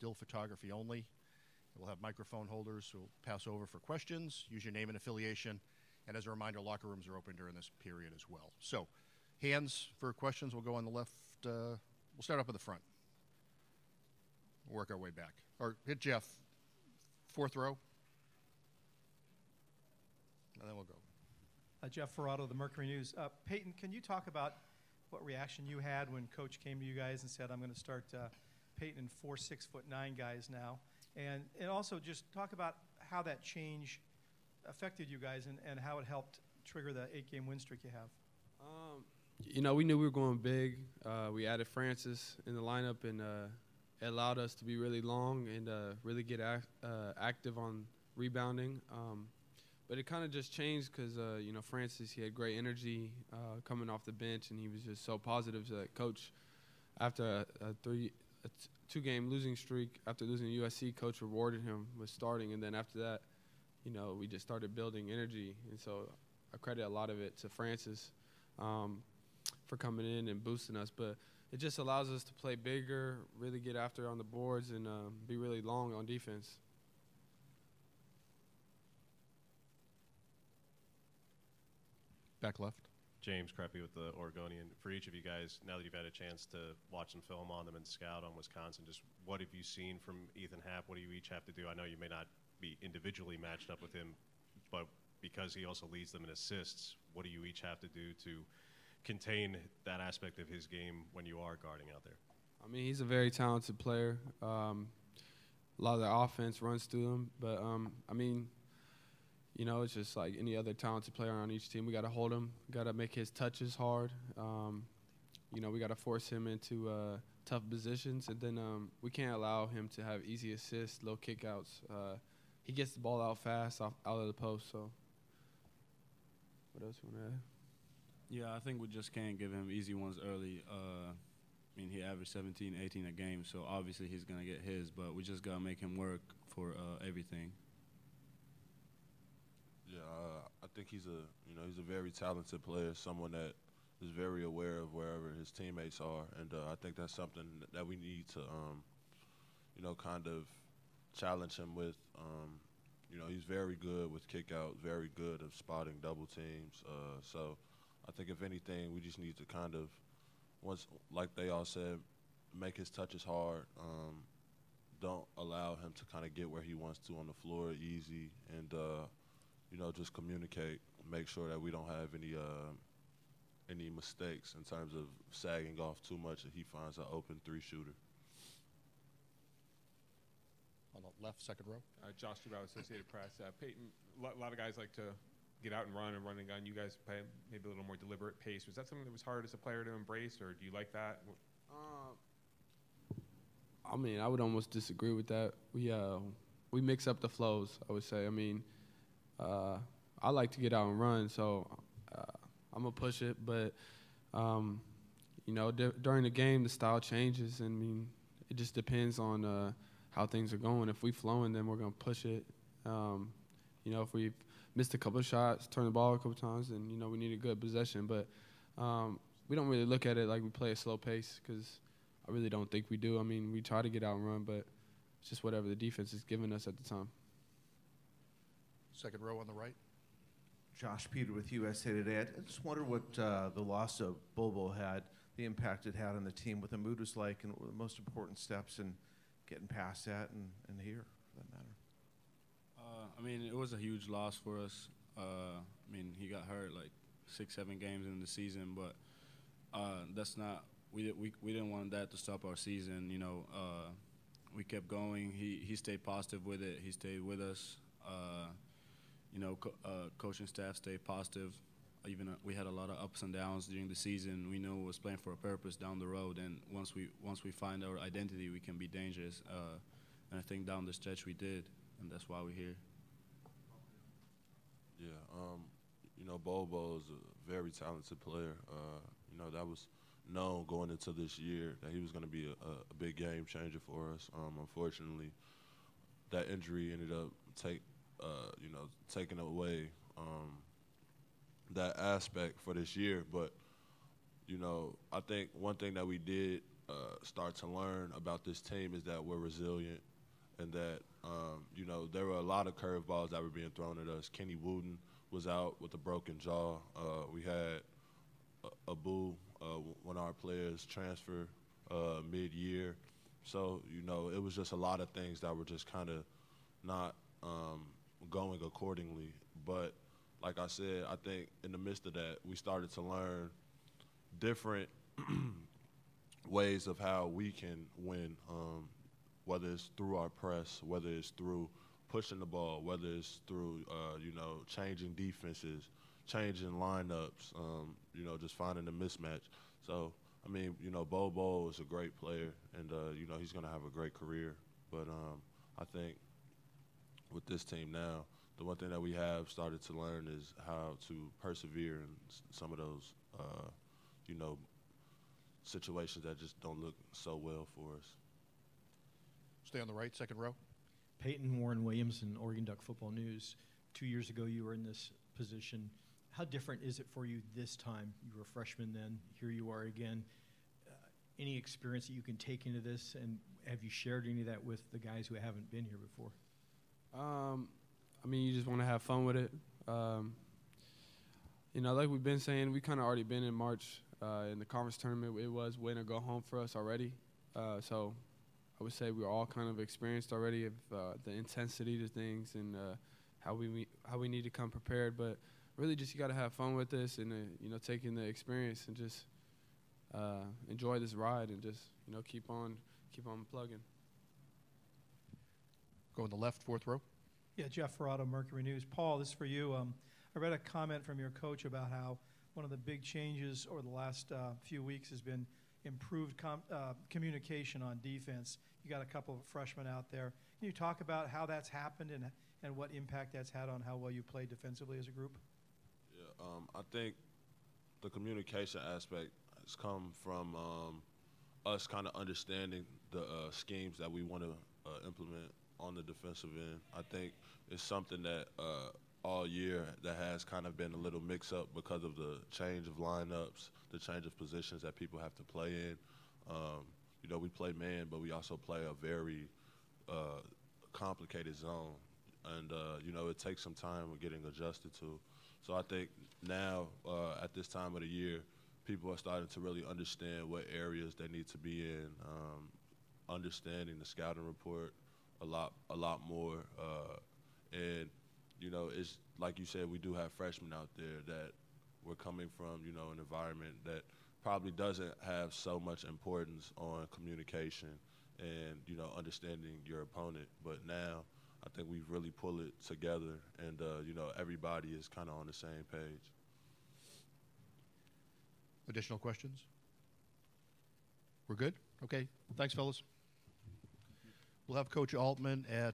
still photography only. We'll have microphone holders who will pass over for questions. Use your name and affiliation. And as a reminder, locker rooms are open during this period as well. So, hands for questions will go on the left. We'll start up at the front. We'll work our way back. Or hit Jeff. Fourth row. And then we'll go. Jeff Ferrato, the Mercury News. Payton, can you talk about what reaction you had when Coach came to you guys and said, I'm going to start Payton and 4 6'9" guys now? And also just talk about how that change affected you guys and how it helped trigger the 8-game win streak you have. You know, we knew we were going big. We added Francis in the lineup, and it allowed us to be really long and really get active on rebounding. But it kind of just changed because, you know, Francis, he had great energy coming off the bench, and he was just so positive that Coach, after a 2-game losing streak, after losing to USC, Coach rewarded him with starting. And then after that, you know, we just started building energy. And so I credit a lot of it to Francis for coming in and boosting us. But it just allows us to play bigger, really get after on the boards, and be really long on defense. Back left. James Creppy with the Oregonian. For each of you guys, now that you've had a chance to watch some film on them and scout on Wisconsin, just what have you seen from Ethan Happ? What do you each have to do? I know you may not be individually matched up with him, but because he also leads them in assists, what do you each have to do to contain that aspect of his game when you are guarding out there? I mean, he's a very talented player. A lot of the offense runs through him, but I mean, you know, it's just like any other talented player on each team. We got to hold him. Got to make his touches hard. You know, we got to force him into tough positions, and then we can't allow him to have easy assists, low kickouts. He gets the ball out fast out of the post. So, what else you want to add? Yeah, I think we just can't give him easy ones early. I mean, he averaged 17, 18 a game, so obviously he's going to get his, but we just got to make him work for everything. Yeah, I think he's a very talented player, someone that is very aware of wherever his teammates are, and I think that's something that we need to, you know, kind of challenge him with. You know, he's very good with kickouts, very good at spotting double teams. So I think if anything, we just need to kind of, once, like they all said, make his touches hard. Don't allow him to kind of get where he wants to on the floor easy, and you know, just communicate, make sure that we don't have any mistakes in terms of sagging off too much that he finds an open 3-shooter. On the left, second row. Josh Dubow, Associated Press. Payton, a lot of guys like to get out and run and gun. You guys play maybe a little more deliberate pace. Was that something that was hard as a player to embrace, or do you like that? I mean, I would almost disagree with that. We mix up the flows, I would say. I mean, I like to get out and run, so I'm going to push it. But, you know, during the game, the style changes. And, I mean, it just depends on how things are going. If we flowing, then we're going to push it. You know, if we've missed a couple of shots, turned the ball a couple of times, then, you know, we need a good possession. But we don't really look at it like we play a slow pace, because I really don't think we do. I mean, we try to get out and run, but it's just whatever the defense is giving us at the time. Second row on the right. Josh Peter with USA Today. I just wonder what the loss of Bobo had, the impact it had on the team, what the mood was like, and what were the most important steps in getting past that and here, for that matter. I mean, it was a huge loss for us. I mean, he got hurt like 6-7 games in the season, but that's not. We didn't want that to stop our season. You know, we kept going. He stayed positive with it. He stayed with us. You know, coaching staff stayed positive. Even we had a lot of ups and downs during the season. We knew it was playing for a purpose down the road, and once we find our identity, we can be dangerous. And I think down the stretch we did, and that's why we're here. Yeah, you know, Bobo is a very talented player. You know, that was known going into this year that he was going to be a big game changer for us. Unfortunately, that injury ended up taking away that aspect for this year. But, you know, I think one thing that we did start to learn about this team is that we're resilient, and that you know, there were a lot of curveballs that were being thrown at us. Kenny Wooten was out with a broken jaw. We had Abu, one of our players, transfer mid-year. So, you know, it was just a lot of things that were just kind of not going accordingly. But like I said, I think in the midst of that, we started to learn different ways of how we can win, whether it's through our press, whether it's through pushing the ball, whether it's through, you know, changing defenses, changing lineups, you know, just finding a mismatch. So, I mean, you know, Bobo is a great player, and, you know, he's going to have a great career. But I think with this team now, the one thing that we have started to learn is how to persevere in some of those, you know, situations that just don't look so well for us. Stay on the right, second row. Peyton Warren Williamson, Oregon Duck Football News. 2 years ago, you were in this position. How different is it for you this time? You were a freshman then. Here you are again. Any experience that you can take into this, and have you shared any of that with the guys who haven't been here before? I mean, you just want to have fun with it. You know, like we've been saying, we kind of already been in March in the conference tournament. It was win or go home for us already. So I would say we're all kind of experienced already of the intensity to things and how we need to come prepared. But really, just you got to have fun with this and you know, taking the experience and just enjoy this ride and just, you know, keep on plugging. Go on the left, fourth row. Yeah, Jeff Ferrato, Mercury News. Paul, this is for you. I read a comment from your coach about how one of the big changes over the last few weeks has been improved communication on defense. You got a couple of freshmen out there. Can you talk about how that's happened and what impact that's had on how well you play defensively as a group? Yeah, I think the communication aspect has come from us kind of understanding the schemes that we want to implement on the defensive end. I think it's something that all year that has kind of been a little mix-up because of the change of lineups, the change of positions that people have to play in. You know, we play man, but we also play a very complicated zone. And, you know, it takes some time with getting adjusted to. So I think now, at this time of the year, people are starting to really understand what areas they need to be in, understanding the scouting report a lot more. And, you know, it's like you said, we do have freshmen out there that we're coming from, you know, an environment that probably doesn't have so much importance on communication and, you know, understanding your opponent. But now I think we've really pulled it together and, you know, everybody is kind of on the same page. Additional questions? We're good? Okay. Thanks, fellas. We'll have Coach Altman at